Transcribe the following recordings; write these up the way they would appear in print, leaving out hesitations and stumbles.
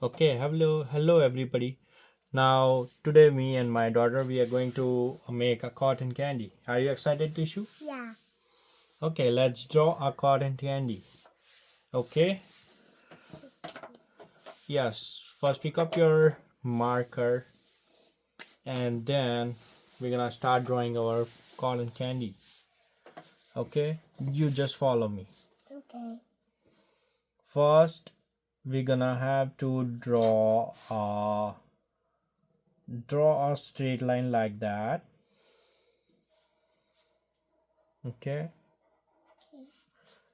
Okay, hello everybody. Now today me and my daughter we are going to make a cotton candy. Are you excited, Tishu? Yeah. Okay, let's draw a cotton candy. Okay? Yes. First pick up your marker and then we're gonna start drawing our cotton candy. Okay? You just follow me. Okay. First we're gonna have to draw a straight line like that. Okay?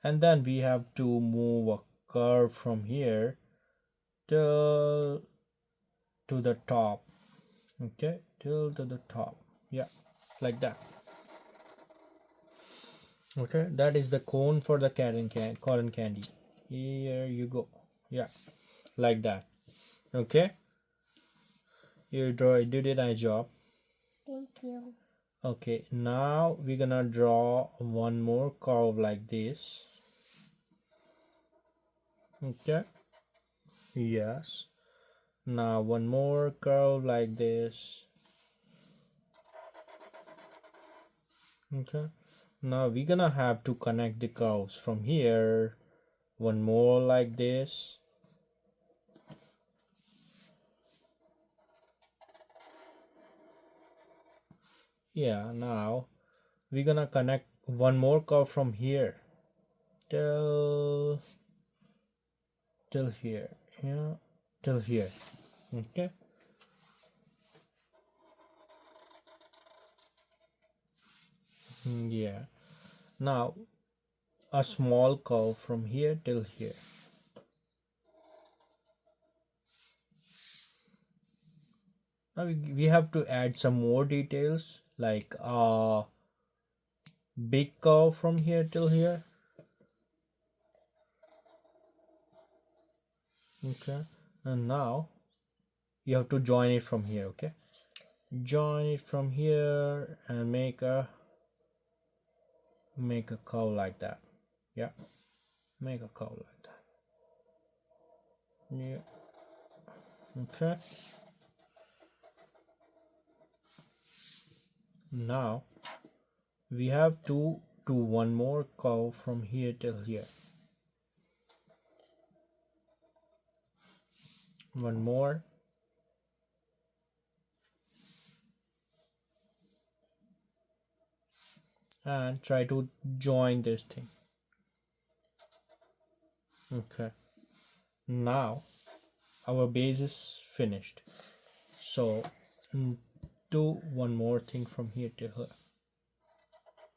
And then we have to move a curve from here till to the top. Okay, till to the top. Yeah, like that. Okay, that is the cone for the cotton candy. Here you go. Yeah, like that. Okay, you did a nice job. Thank you. Okay, now we're gonna draw one more curve like this. Okay, yes. Now one more curve like this. Okay, now we're gonna have to connect the curves from here. One more like this. Yeah, now we're gonna connect one more curve from here till till here. Yeah, till here. Okay. Yeah. Now a small curve from here till here. Now we have to add some more details like a big curve from here till here. Okay. And now you have to join it from here. Okay. Join it from here and make a curve like that. Yeah, make a curve like that. Yeah. Okay. Now we have to do one more curve from here till here. One more. And try to join this thing. Okay. Now our base is finished. So do one more thing from here till here.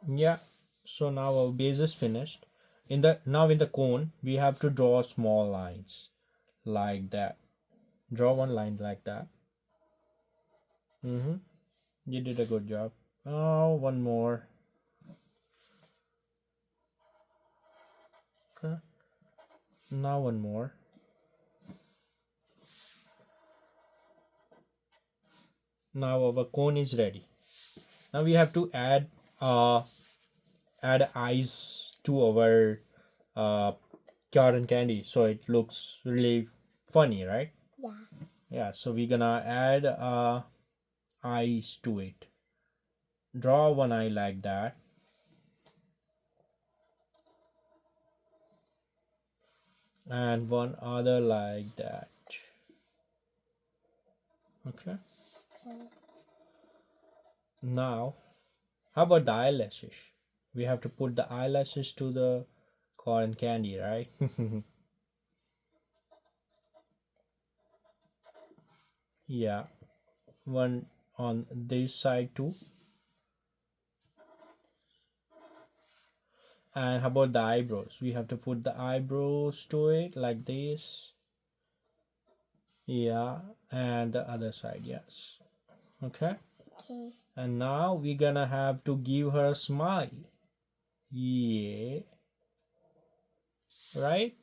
Yeah. So now our base is finished. In the cone we have to draw small lines like that. Draw one line like that. You did a good job. Oh, one more. Okay. Now one more. Now our cone is ready. Now we have to add eyes to our uh, cotton candy so it looks really funny, right? Yeah. Yeah. So we're gonna add eyes to it. Draw one eye like that. And one other like that. Okay. Okay. Now, how about the eyelashes? We have to put the eyelashes to the cotton candy, right? Yeah, one on this side too. And how about the eyebrows? We have to put the eyebrows to it like this. Yeah, and the other side, yes. Okay. Okay. And now we're gonna have to give her a smile. Yeah, right?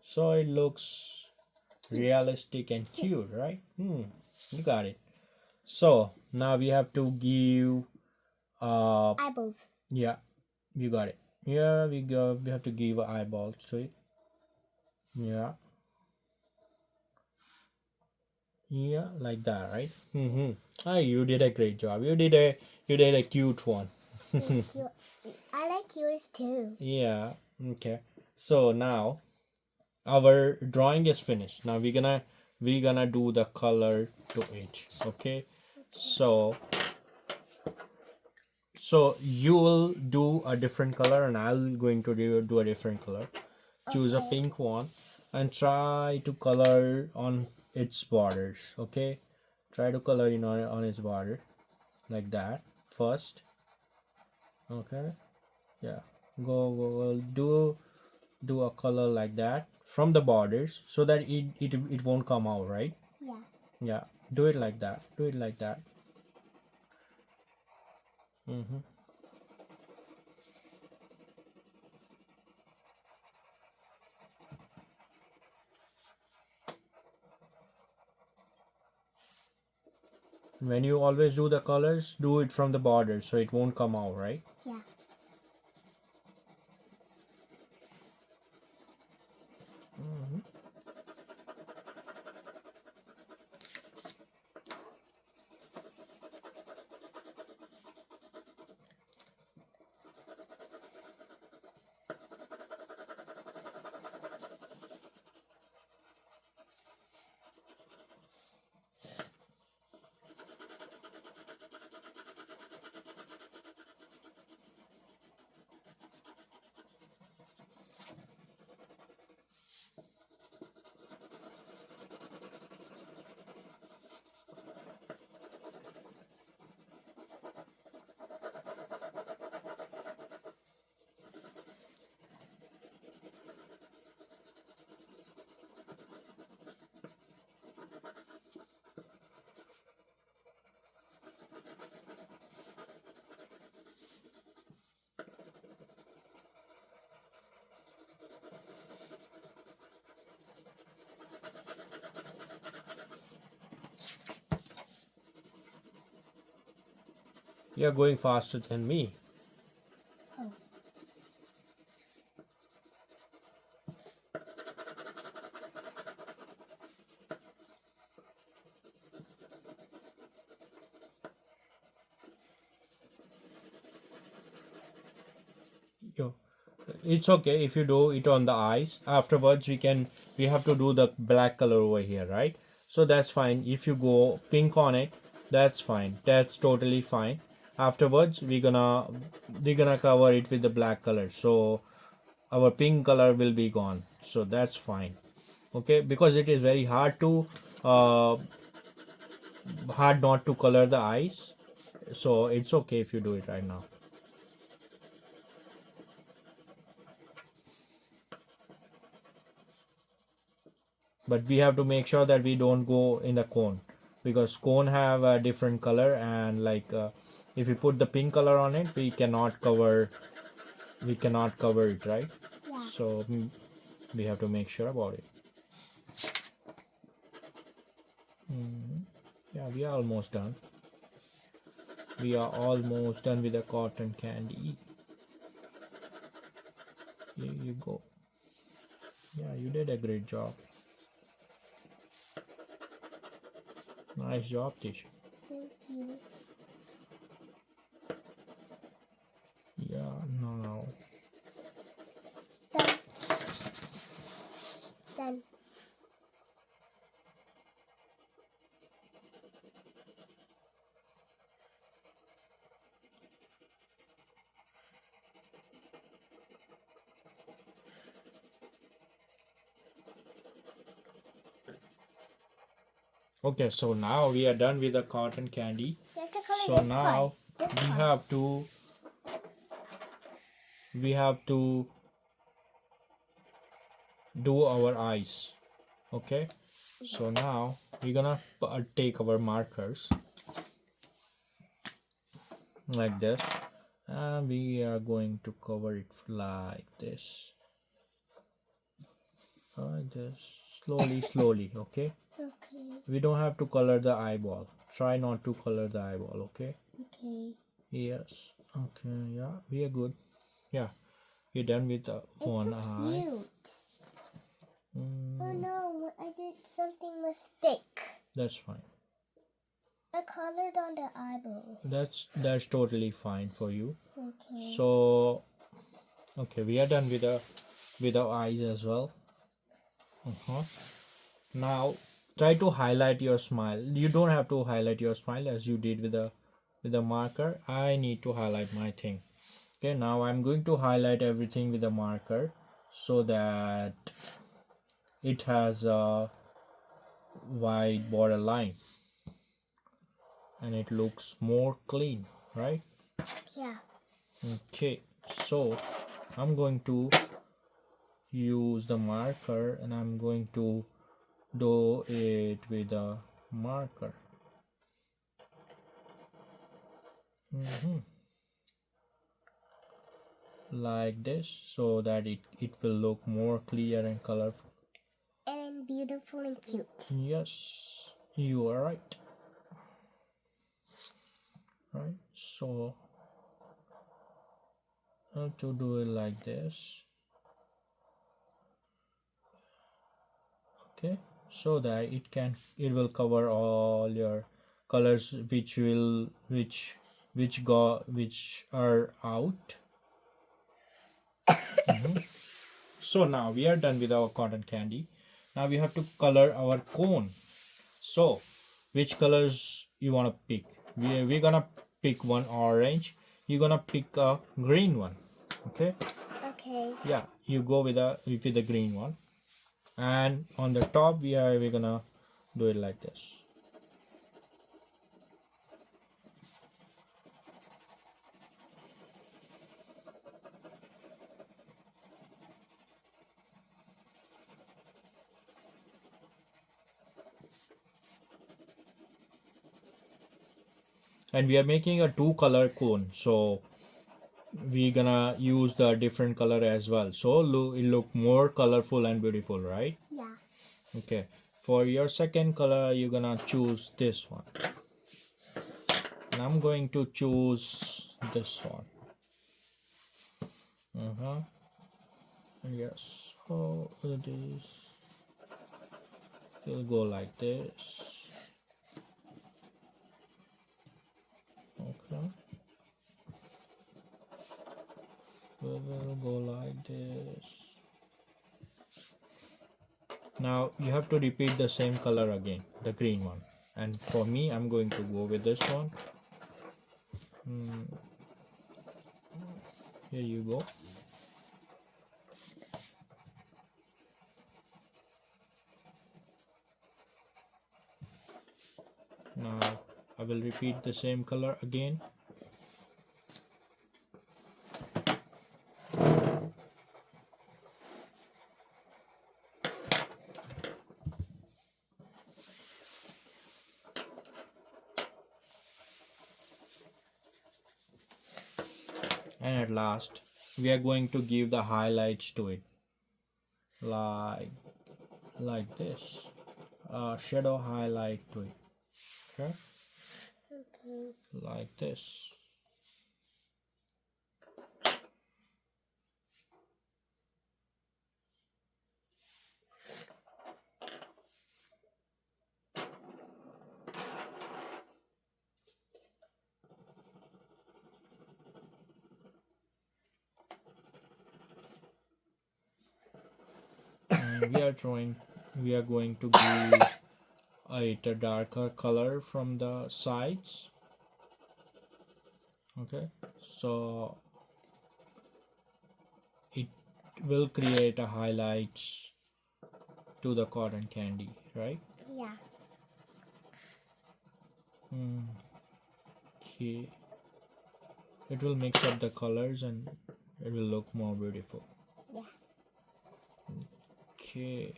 So it looks realistic and cute, right? You got it. So now we have to give Eyeballs. yeah, you got it. Yeah, we have to give eyeballs to it. Yeah. Yeah, like that, right? Mm-hmm. Ah, you did a great job. You did a cute one. Thank you. I like yours too. Yeah. Okay. So now our drawing is finished. Now we're gonna do the color to it. Okay. So you will do a different color and I'll going to do a different color. Choose a Okay. pink one and try to color on its borders. Okay. Try to color on its border like that first. Okay. Yeah. Go do a color like that from the borders so that it won't come out, right? Yeah. Yeah, do it like that, do it like that. hmm when you always do the colors, do it from the borders so it won't come out, right? Yeah. hmm you're going faster than me. Oh. Yo, it's okay if you do it on the eyes. Afterwards we have to do the black color over here, right? So that's fine. If you go pink on it, that's fine, that's totally fine. Afterwards we're gonna cover it with the black color, so our pink color will be gone, so that's fine. Okay, because it is very uh hard not to color the eyes, so it's okay if you do it right now. But we have to make sure that we don't go in the cone, because cone have a different color, and if we put the pink color on it, we cannot cover it, right? Yeah. So we have to make sure about it. Yeah, we are almost done. We are almost done with the cotton candy. Here you go. Yeah, you did a great job. Nice job, Tish. Thank you. Yeah, no. Done. Done. Okay, so now we are done with the cotton candy. You have to color So this now part. This we part. have to do our eyes. Okay, so now we're gonna take our markers like this, and we are going to cover it like this, slowly. Okay, Okay. we don't have to color the eyeball. Try not to color the eyeball. Okay. Okay. Yes. Okay. Yeah, we are good. Yeah, we're done with one It's so eye. cute. Oh no, I did something mistake. That's fine. I colored on the eyeballs. That's totally fine for you. Okay. So okay, we are done with the eyes as well. Now try to highlight your smile. You don't have to highlight your smile as you did with the marker. I need to highlight my thing. Okay, now I'm going to highlight everything with a marker so that it has a wide border line and it looks more clean, right? Yeah. Okay, so I'm going to use the marker and I'm going to do it with a marker. Like this, so that it will look more clear and colorful. And beautiful and cute. Yes, you are right. Right, so I have to do it like this. Okay, so that it will cover all your colors which are out. So now we are done with our cotton candy. Now we have to color our cone. So which colors you want to pick? We're gonna pick one orange. You're gonna pick a green one. Okay, Okay. yeah, you go with the green one, and on the top we're gonna do it like this. And we are making a 2-color cone, so we're gonna use the different color as well, so it look more colorful and beautiful, right? Yeah. Okay, for your second color you're gonna choose this one, and I'm going to choose this one. Yes, so it is, will go like this. Okay, we will go like this. Now you have to repeat the same color again, the green one, and for me I'm going to go with this one. Here you go. Now I will repeat the same color again. And at last we are going to give the highlights to it, like this, shadow highlight to it. Okay, Okay. like this. And we are going to give it a darker color from the sides. Okay, so it will create a highlights to the cotton candy, right? Yeah. Okay, it will mix up the colors and it will look more beautiful. Yeah. Okay,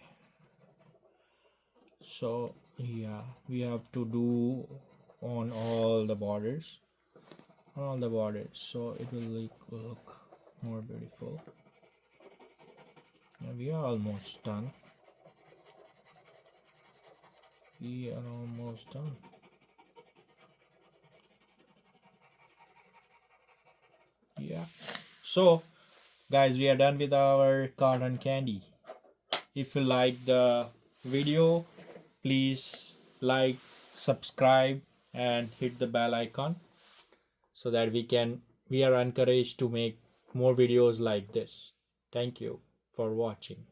so yeah, we have to do on all the borders, so it will look more beautiful. And we are almost done. Yeah, so guys, we are done with our cotton candy. If you like the video, please like, subscribe, and hit the bell icon so that we are encouraged to make more videos like this. Thank you for watching.